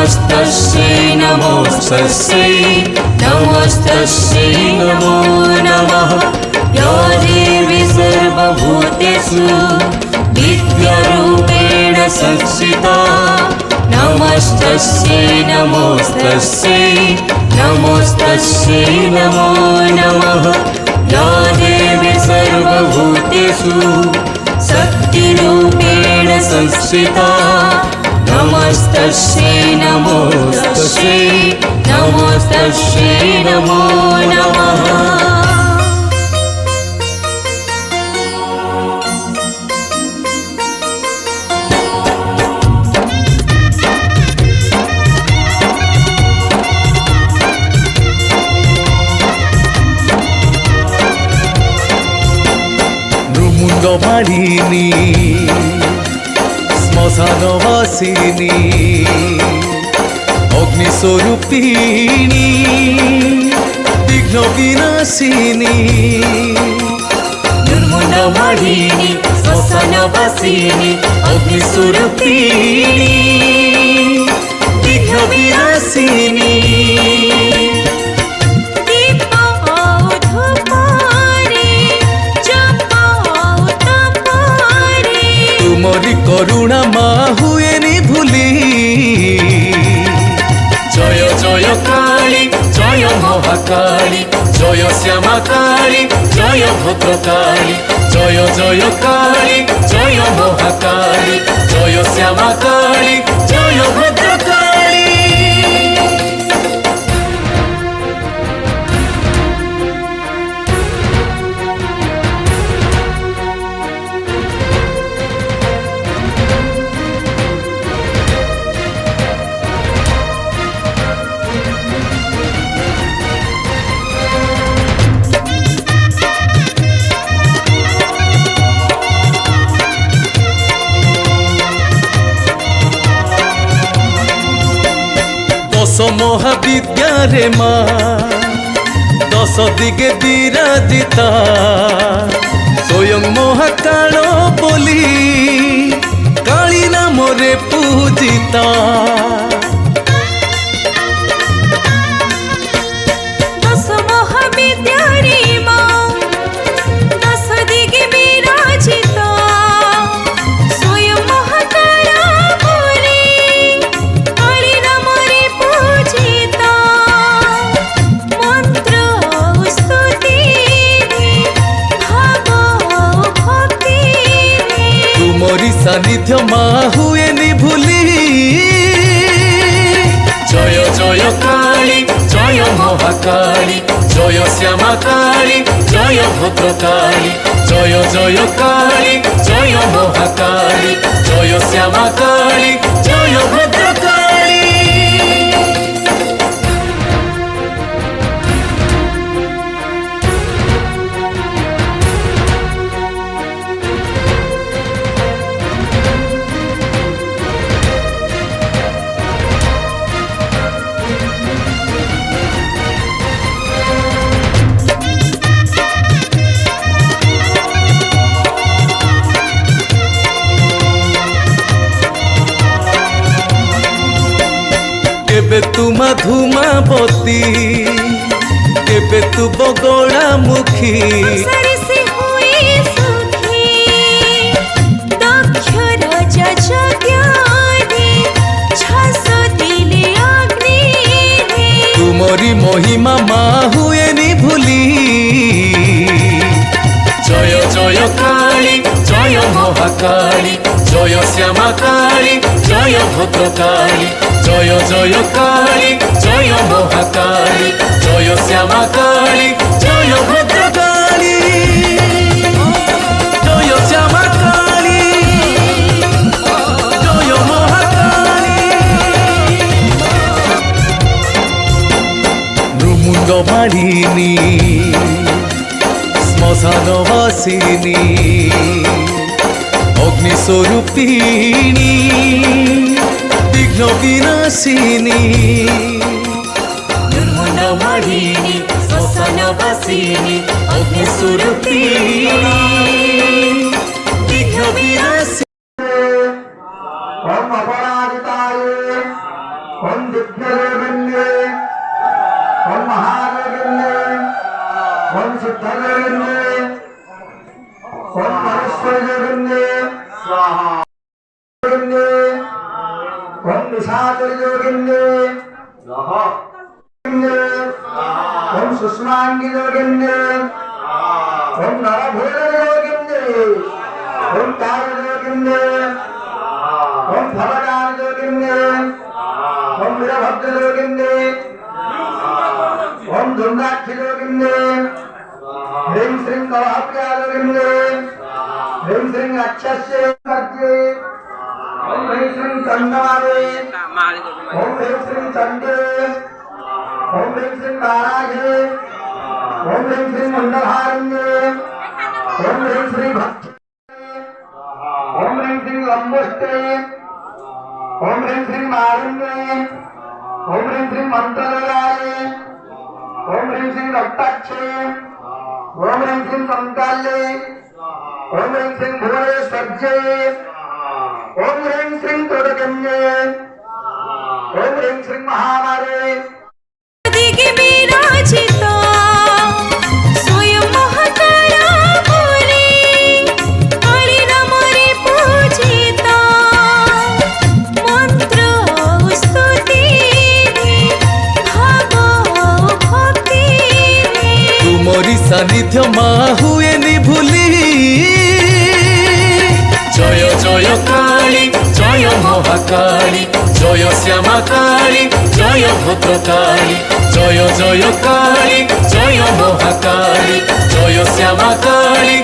नमस्तस्यै नमोस्तस्यै नमोस्तस्यै नमो नमः। या देवी सर्वभूतेषु विद्यारूपेण संस्थिता नमस्तस्यै नमोस्तस्यै नमोस्तस्यै नमो नमः। या देवी सर्वभूतेषु शक्तिरूपेण संस्थिता नमस्तस्यै नमोस्तस्यै नमोस्तस्यै नमो नमः। मालिनी श्मशानवासिनी अग्निस्वरूपिणी विघ्न विनाशिनी निर्मुण्डमालिनी श्मशानवासिनी अग्निस्वरूपिणी विघ्न विनाशिनी तुमरी करुणा हुएनी भूली। जय जय काली जय महाकाली जय श्यामा काली जय भद्रकाली जय जय काली जय महाकाली जय श्यामा काली जय भद्रकाली। दश महाविद्या रे माँ दश दिगे विराजिता स्वयं महाकाल बोली काली नाम रे पूजिता। सानिध्य माँ हुएनी भूली। जय जय काली जय महाकाली जय श्यामा काली जय भद्रकाली जय जय काली जय महाकाली जय श्यामा काली जय भद्रकाली। केबे तू मधुमावती केबे तू बगड़ा मुखी तुमरी महिमा माँ हुएनी भूली। जय जय काली जय महाकाली जय श्यामा काली जय भद्रकाली जय जय काली जय महाकाली जय श्यामा काली जय भद्रकाली जय श्यामा काली जय महाकाली। नृमुण्ड मालिनी श्मशानवासिनी अग्निस्वरूपिणी विघ्न विनाशिनी निर्मुण्डमालिनी श्मशानवासिनी अग्निस्वरूपिणी विघ्न विनाशिनी। ओम अपराजिताय ओम दिव्ययोगिन्ये ओम महायोगिन्ये ओम सिद्धयोगिन्ये ओम परमेश्वरयोगिन्ये स्वाहा योगिन्ये ओम निशाचरयोगिन्ये स्वाहा ओम सुष्मांगियोगिन्ये ओम नरभूरयोगिन्ये ओम कालयोगिन्ये ओम फलदानयोगिन्ये ओम वीरभद्रयोगिन्ये ओम दुर्गाक्षयोगिन्ये ह्रीं श्रीं कवाप्यायोगिन्ये ह्रीं श्रीं राक्षस्य मध्ये ओम ह्रीं श्रीं चंडमाले ओम ह्रीं श्रीं चंडे ओम ह्रीं श्रीं नारायणे ओम ह्रीं श्रीं मंडलहारिण्ये ओम ह्रीं श्रीं भक्ते ओम ह्रीं श्रीं लंबोष्टे ओम ह्रीं श्रीं मारुण्ये ओम ह्रीं श्रीं मंत्रलयाये ओम ह्रीं श्रीं रक्ताक्षे ओम ह्रीं श्रीं कंकाल्ये ओम ह्रीं श्रीं भुवनेश्वर्ये ओम ह्रीं श्रीं त्रिगण्ये ओम ह्रीं श्रीं महामारे দিকে বিরাজিত স্বয়ং মহাকারা বলে হরি নামরে পূজিত মন্ত্র স্তুতি ভাব ভক্তি ତୁମରି ସାନ୍ନିଧ୍ୟ ମା ହୁଏନି ଭୁଲି জয় জয় কালী জয় মহাকালী জয় শ্যামা কালী জয় ভদ্রকালী জয় জয় কালী জয় মহাকালী জয় শ্যামা কালী